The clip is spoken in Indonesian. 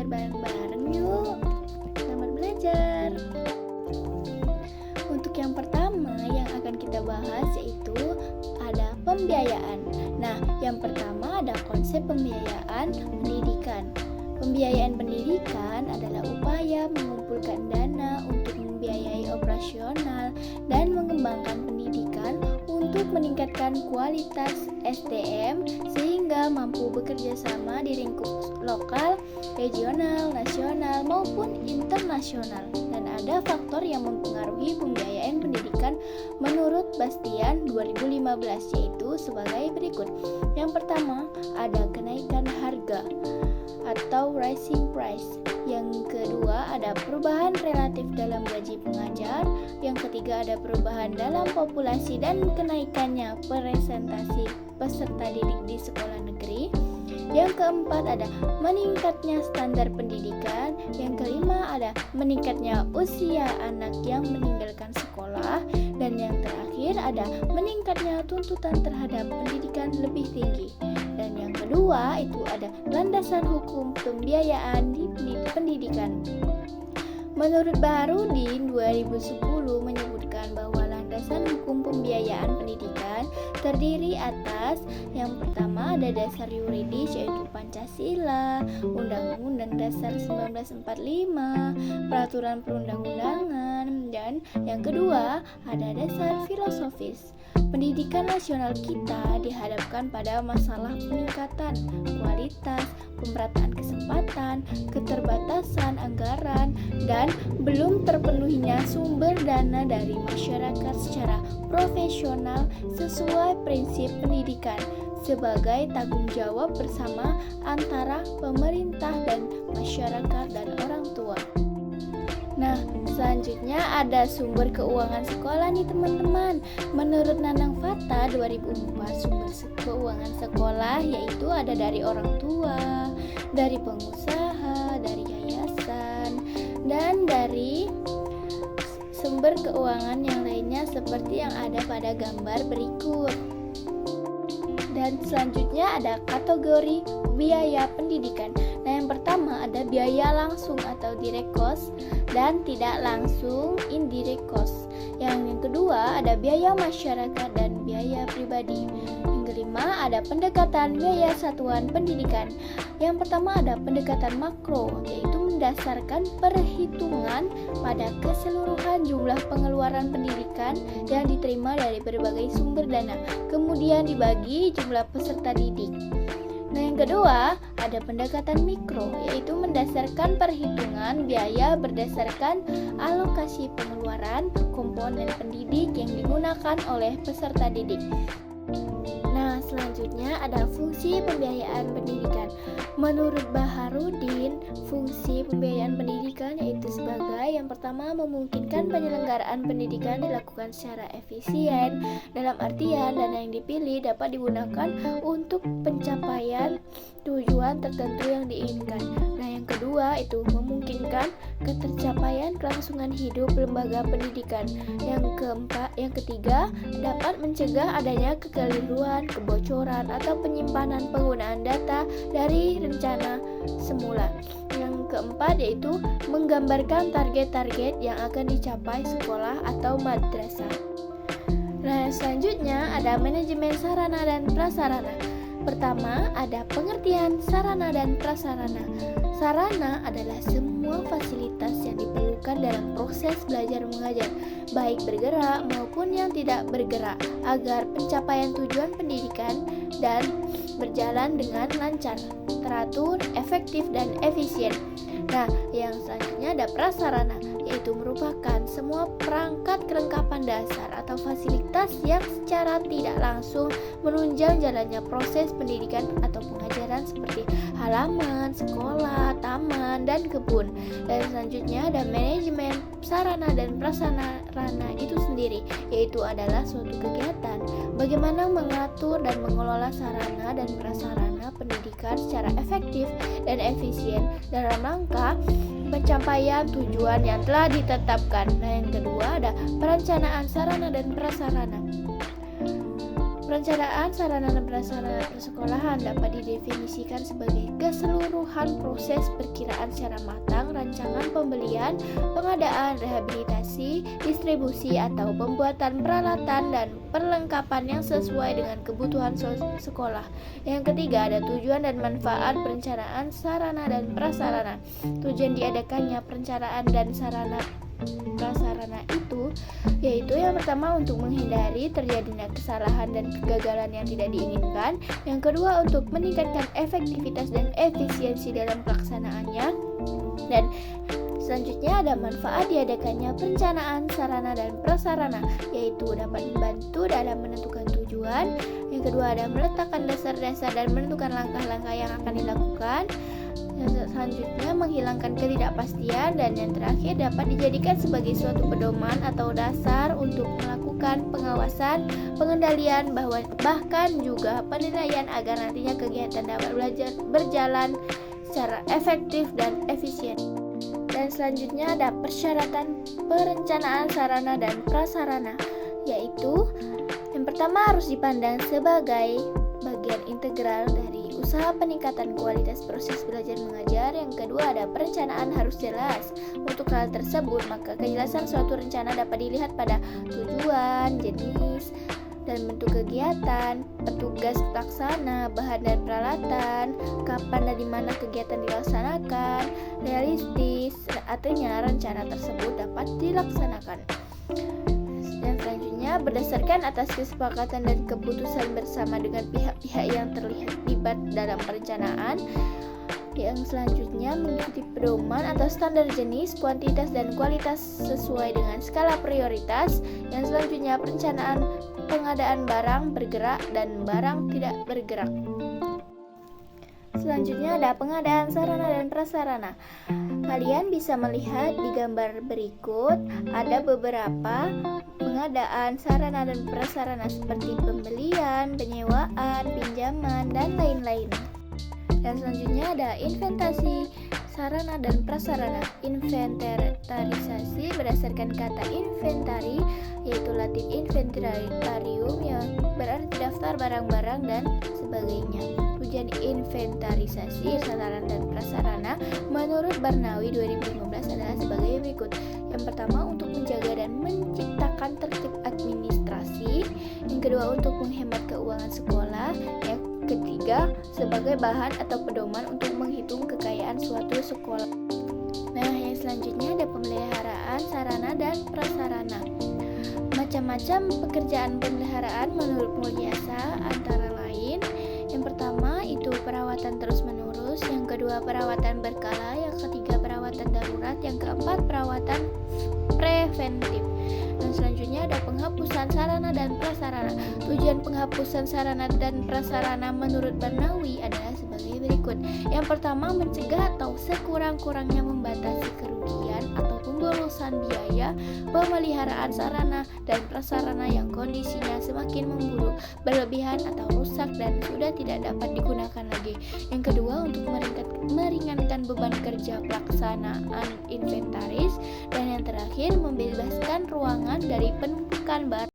belajar bareng-bareng yuk. Selamat belajar. Untuk yang pertama yang akan kita bahas yaitu ada pembiayaan. Nah, yang pertama ada konsep pembiayaan pendidikan. Pembiayaan pendidikan adalah upaya mengumpulkan dana untuk membiayai operasional dan mengembangkan pendidikan untuk meningkatkan kualitas SDM sehingga mampu bekerja sama di lingkup lokal, regional, nasional maupun internasional. Dan ada faktor yang mempengaruhi pembiayaan pendidikan menurut Bastian 2015 yaitu sebagai berikut. Yang pertama ada kenaikan harga atau rising price. Yang kedua ada perubahan relatif dalam gaji pengajar. Yang ketiga ada perubahan dalam populasi dan kenaikannya presentasi peserta didik di sekolah negeri. Yang keempat ada meningkatnya standar pendidikan. Yang kelima ada meningkatnya usia anak yang meninggalkan sekolah. Dan yang terakhir ada meningkatnya tuntutan terhadap pendidikan lebih tinggi. Dan yang kedua itu ada landasan hukum pembiayaan di pendidikan. Menurut Baharudin 2010 menyebutkan bahwa landasan hukum pembiayaan pendidikan terdiri atas yang pertama ada dasar yuridis yaitu Pancasila, Undang-Undang Dasar 1945, peraturan perundang-undangan, dan yang kedua ada dasar filosofis. Pendidikan nasional kita dihadapkan pada masalah peningkatan kualitas, pemerataan kesempatan, keterbatasan anggaran, dan belum terpenuhinya sumber dana dari masyarakat secara profesional sesuai prinsip pendidikan sebagai tanggung jawab bersama antara pemerintah dan masyarakat dan orang tua. Nah, selanjutnya ada sumber keuangan sekolah nih teman-teman. Menurut Nanang Fatta 2004, sumber keuangan sekolah yaitu ada dari orang tua, dari pengusaha, dari yayasan, dan dari sumber keuangan yang lainnya seperti yang ada pada gambar berikut. Dan selanjutnya ada kategori biaya pendidikan. Nah, yang pertama ada biaya langsung atau direct cost dan tidak langsung indirect cost. Yang kedua ada biaya masyarakat dan biaya pribadi. Yang kelima ada pendekatan biaya satuan pendidikan. Yang pertama ada pendekatan makro yaitu mendasarkan perhitungan pada keseluruhan jumlah pengeluaran pendidikan yang diterima dari berbagai sumber dana, kemudian dibagi jumlah peserta didik. Nah, yang kedua ada pendekatan mikro yaitu mendasarkan perhitungan biaya berdasarkan alokasi pengeluaran komponen pendidik yang digunakan oleh peserta didik. Nah, selanjutnya ada fungsi pembiayaan pendidikan. Menurut Baharudin, fungsi pembiayaan pendidikan yaitu sebagai yang pertama memungkinkan penyelenggaraan pendidikan dilakukan secara efisien, dalam artian dana yang dipilih dapat digunakan untuk pencapaian tujuan tertentu yang diinginkan. Nah, yang kedua itu memungkinkan ketercapaian kelangsungan hidup lembaga pendidikan. Yang ketiga dapat mencegah adanya kekeliruan, kebocoran atau penyimpanan penggunaan data dari rencana semula. Yang keempat yaitu menggambarkan target-target yang akan dicapai sekolah atau madrasah. Nah, selanjutnya ada manajemen sarana dan prasarana. Pertama, ada pengertian sarana dan prasarana. Sarana adalah semua fasilitas yang diperlukan dalam proses belajar mengajar, baik bergerak maupun yang tidak bergerak, agar pencapaian tujuan pendidikan dan berjalan dengan lancar, teratur, efektif, dan efisien. Nah, yang selanjutnya ada prasarana, yaitu merupakan semua perangkat kelengkapan dasar atau fasilitas yang secara tidak langsung menunjang jalannya proses pendidikan atau pengajaran seperti halaman, sekolah, taman, dan kebun. Dan selanjutnya ada manajemen sarana dan prasarana itu sendiri, yaitu adalah suatu kegiatan bagaimana mengatur dan mengelola sarana dan prasarana pendidikan secara efektif dan efisien dalam rangka pencapaian tujuan yang telah ditetapkan. Nah, yang kedua ada perencanaan sarana dan prasarana. Perencanaan sarana dan prasarana persekolahan dapat didefinisikan sebagai keseluruhan proses perkiraan secara matang rancangan pembelian, pengadaan, rehabilitasi, distribusi atau pembuatan peralatan dan perlengkapan yang sesuai dengan kebutuhan sekolah. Yang ketiga, ada tujuan dan manfaat perencanaan sarana dan prasarana. Tujuan diadakannya perencanaan dan sarana prasarana itu yaitu yang pertama untuk menghindari terjadinya kesalahan dan kegagalan yang tidak diinginkan, yang kedua untuk meningkatkan efektivitas dan efisiensi dalam pelaksanaannya, dan selanjutnya ada manfaat diadakannya perencanaan sarana dan prasarana, yaitu dapat membantu dalam menentukan tujuan, yang kedua ada meletakkan dasar-dasar dan menentukan langkah-langkah yang akan dilakukan, yang selanjutnya menghilangkan ketidakpastian, dan yang terakhir dapat dijadikan sebagai suatu pedoman atau dasar untuk melakukan pengawasan, pengendalian, bahkan juga penilaian agar nantinya kegiatan dapat berjalan secara efektif dan efisien. Dan selanjutnya ada persyaratan perencanaan sarana dan prasarana, yaitu yang pertama harus dipandang sebagai bagian integral dari usaha peningkatan kualitas proses belajar mengajar. Yang kedua ada perencanaan harus jelas. Untuk hal tersebut, maka kejelasan suatu rencana dapat dilihat pada tujuan, jenis, dan bentuk kegiatan, petugas pelaksana, bahan dan peralatan, kapan dan di mana kegiatan dilaksanakan, realistis, artinya rencana tersebut dapat dilaksanakan. Dan selanjutnya berdasarkan atas kesepakatan dan keputusan bersama dengan pihak-pihak yang terlibat dalam perencanaan. Yang selanjutnya mengikuti pedoman atau standar jenis, kuantitas, dan kualitas sesuai dengan skala prioritas. Yang selanjutnya perencanaan pengadaan barang bergerak dan barang tidak bergerak. Selanjutnya ada pengadaan sarana dan prasarana. Kalian bisa melihat di gambar berikut ada beberapa pengadaan sarana dan prasarana seperti pembelian, penyewaan, pinjaman, dan lain-lain. Dan selanjutnya ada inventarisasi sarana dan prasarana. Inventarisasi berdasarkan kata inventari, yaitu Latin inventarium yang berarti daftar barang-barang dan sebagainya. Tujuan inventarisasi sarana dan prasarana menurut Barnawi 2015 adalah sebagai berikut. Yang pertama untuk menjaga dan menciptakan tertib administrasi. Yang kedua untuk menghemat keuangan sekolah. Yang ketiga sebagai bahan atau pedoman untuk menghitung kekayaan suatu sekolah. Nah, yang selanjutnya ada pemeliharaan sarana dan prasarana. Macam-macam pekerjaan pemeliharaan menurut Mulyasa antara lain. Yang pertama itu perawatan terus-menerus, yang kedua perawatan berkala, yang ketiga perawatan darurat, yang keempat perawatan preventif. Dan selanjutnya ada penghapusan sarana dan prasarana. Tujuan penghapusan sarana dan prasarana menurut Barnawi adalah sebagai berikut. Yang pertama mencegah atau sekurang-kurangnya membatasi kerugian atau pemborosan biaya pemeliharaan sarana dan prasarana yang kondisinya semakin memburuk, berlebihan atau rusak dan sudah tidak dapat digunakan lagi. Yang kedua untuk meringankan beban kerja pelaksanaan inventaris, dan yang terakhir membebaskan ruangan dari penumpukan barang